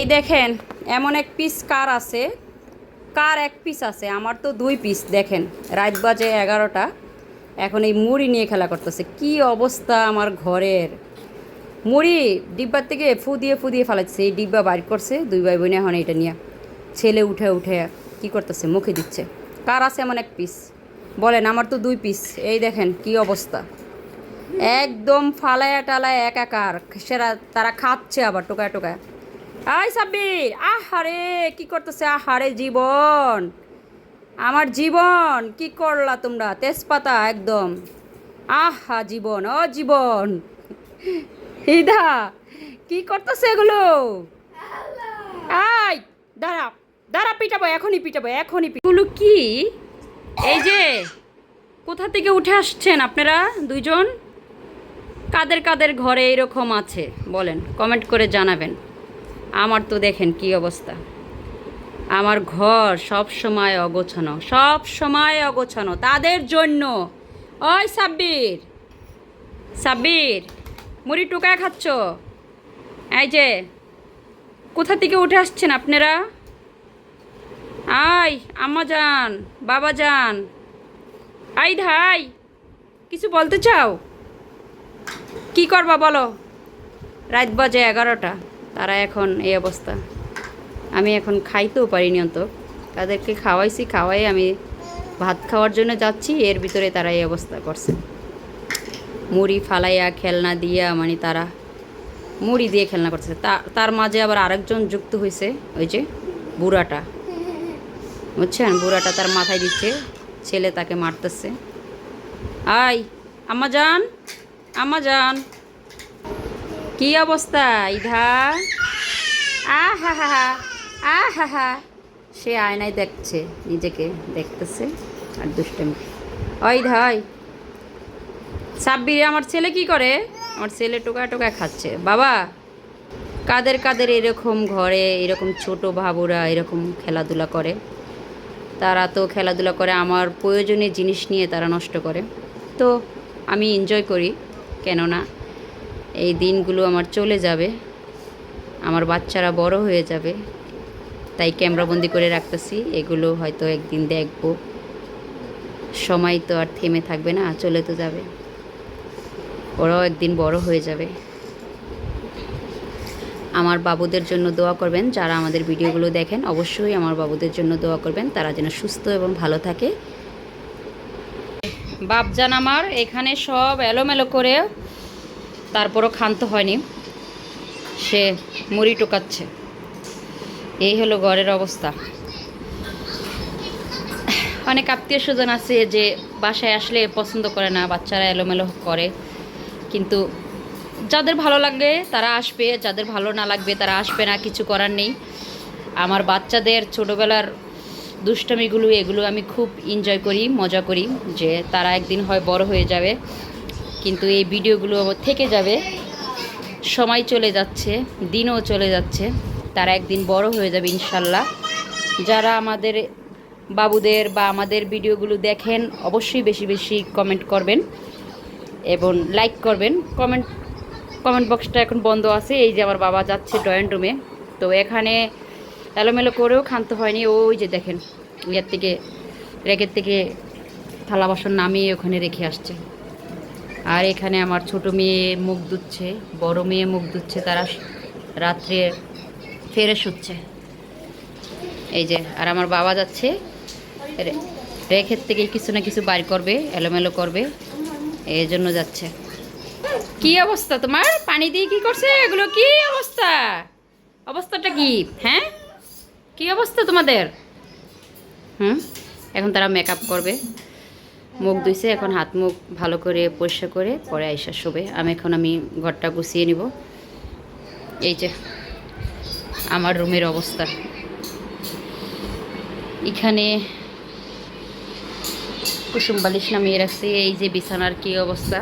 এই দেখেন এমন এক পিস কার আছে, কার এক পিস আছে, আমার তো 2 পিস। দেখেন রাত বাজে 11টা, এখন এই মুড়ি নিয়ে খেলা করতেছে। কি অবস্থা আমার ঘরের! মুড়ি ডিব্বার থেকে ফু দিয়ে ফেলাচ্ছে, এই ডিব্বা বাইর করছে 2 ভাই বোনে। এখন এটা নিয়ে ছেলে উঠে উঠে কি করতেছে, মুখে দিচ্ছে। কার আছে এমন এক পিস বলেন? আমার তো 2 পিস। এই দেখেন কি অবস্থা, একদম ফালায়া টালায় একাকার। সেরা তারা খাচ্ছে আবার টোকায় টোকায়। আই সাব্বির, আহারে কি করতেছে, আহারে জীবন, আমার জীবন কি করলা তোমরা, তেজপাতা একদম। আহা জীবন, ও জীবন, হিদা কি করতেছে এগুলো? আই দাঁড়া দাঁড়া, পিটাবো এখনই, পিটাবো এখনই। এগুলো কি? এই যে কোথা থেকে উঠে আসছেন আপনারা দুইজন? কাদের কাদের ঘরে এরকম আছে বলেন, কমেন্ট করে জানাবেন। আমার তো দেখেন কি অবস্থা, আমার ঘর সব সময় অগোছানো, সব সময় অগোছানো তাদের জন্য। ওই সাব্বির, সাব্বির মুড়ি টোকায় খাচ্ছ? এই যে কোথা থেকে উঠে আসছেন আপনারা? আই আম্মা যান, বাবা যান, আই ধাই, কিছু বলতে চাও? কি করবা বলো? রাত বাজে 11টা, তারা এখন এই অবস্থা। আমি এখন খাইতেও পারিনি, অন্ত তাদেরকে খাওয়াইছি, খাওয়াই আমি ভাত খাওয়ার জন্য যাচ্ছি, এর ভিতরে তারা এই অবস্থা করছে। মুড়ি ফালাইয়া খেলনা দিয়া, মানে তারা মুড়ি দিয়ে খেলনা করতেছে। তার মাঝে আবার আরেকজন যুক্ত হয়েছে, ওই যে বুড়াটা, বুঝছেন? বুড়াটা তার মাথায় দিচ্ছে, ছেলে তাকে মারতেছে। আই আম্মা যান, আম্মা যান, কি অবস্থা ইধা? আহা হা হা, আহা হা। সে আয়নায় দেখছে, নিজেকে দেখতেছে আর দুষ্টামি। ওই ধাই সাব্বির, আমার ছেলে কি করে? আমার ছেলে টোকায় টোকায় খাচ্ছে। বাবা, কাদের কাদের এরকম ঘরে এরকম ছোট বাবুরা এরকম খেলাধুলা করে? তারা তো খেলাধুলা করে, আমার প্রয়োজনীয় জিনিস নিয়ে তারা নষ্ট করে। তো আমি এনজয় করি, কেননা এই দিনগুলো আমার চলে যাবে, আমার বাচ্চারা বড় হয়ে যাবে, তাই ক্যামেরাবন্দি করে রাখতেছি। এগুলো হয়তো একদিন দেখব, সময় তো আর থেমে থাকবে না, চলে তো যাবে, ওরাও একদিন বড় হয়ে যাবে। আমার বাবুদের জন্য দোয়া করবেন, যারা আমাদের ভিডিওগুলো দেখেন অবশ্যই আমার বাবুদের জন্য দোয়া করবেন, তারা যেন সুস্থ এবং ভালো থাকে। বাপজান আমার এখানে সব এলোমেলো করে, তারপরও ক্ষান্ত হয়নি, সে মুড়ি টোকাচ্ছে। এই হলো ঘরের অবস্থা। অনেক আত্মীয় স্বজন আছে যে বাসায় আসলে পছন্দ করে না, বাচ্চারা এলোমেলো করে, কিন্তু যাদের ভালো লাগবে তারা আসবে, যাদের ভালো না লাগবে তারা আসবে না, কিছু করার নেই। আমার বাচ্চাদের ছোটোবেলার দুষ্টামিগুলো এগুলো আমি খুব এনজয় করি, মজা করি, যে তারা একদিন হয় বড় হয়ে যাবে, কিন্তু এই ভিডিওগুলো থেকে যাবে। সময় চলে যাচ্ছে, দিনও চলে যাচ্ছে, তারা একদিন বড় হয়ে যাবে ইনশাল্লাহ। যারা আমাদের বাবুদের বা আমাদের ভিডিওগুলো দেখেন অবশ্যই বেশি বেশি কমেন্ট করবেন এবং লাইক করবেন। কমেন্ট বক্সটা এখন বন্ধ আছে। এই যে আমার বাবা যাচ্ছে ড্রয়িং রুমে, তো এখানে এলোমেলো করেও ক্ষান্ত হয়নি। ওই যে দেখেন ইয়ার থেকে, রেকের থেকে থালা বাসন নামিয়ে ওখানে রেখে আসছে। আর এখানে আমার ছোট মেয়ে মুখ ধুচ্ছে, বড় মেয়ে মুখ ধুচ্ছে, তারা রাত্রে ফ্রেশ হচ্ছে। এই যে, আর আমার বাবা যাচ্ছে রেখের থেকে কিছু না কিছু বাইর করবে, এলোমেলো করবে, এই জন্য যাচ্ছে। কি অবস্থা তোমার? পানি দিয়ে কি করছে এগুলো? কি অবস্থা? অবস্থাটা কি? হ্যাঁ, কি অবস্থা তোমাদের? এখন তারা মেকআপ করবে, মুখ ধুইছে, এখন হাত মুখ ভালো করে পরিষ্কার করে পরে আইসা শোবে। আমি ঘরটা গুছিয়ে নিব। এই যে আমার রুমের অবস্থা, এখানে কুসুম বালিশ নামিয়ে রাখছি। এই যে বিছানার কি অবস্থা,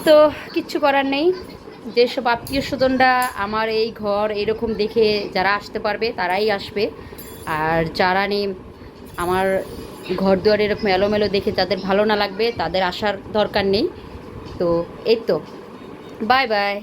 তো কিচ্ছু করার নেই। যেসব আত্মীয় স্বজনরা আমার এই ঘর এরকম দেখে যারা আসতে পারবে তারাই আসবে, আর যারা নেই আমার ঘর দুয়ার এরকম এলোমেলো দেখে যাদের ভালো না লাগবে তাদের আসার দরকার নেই। তো এই তো, বাই বাই।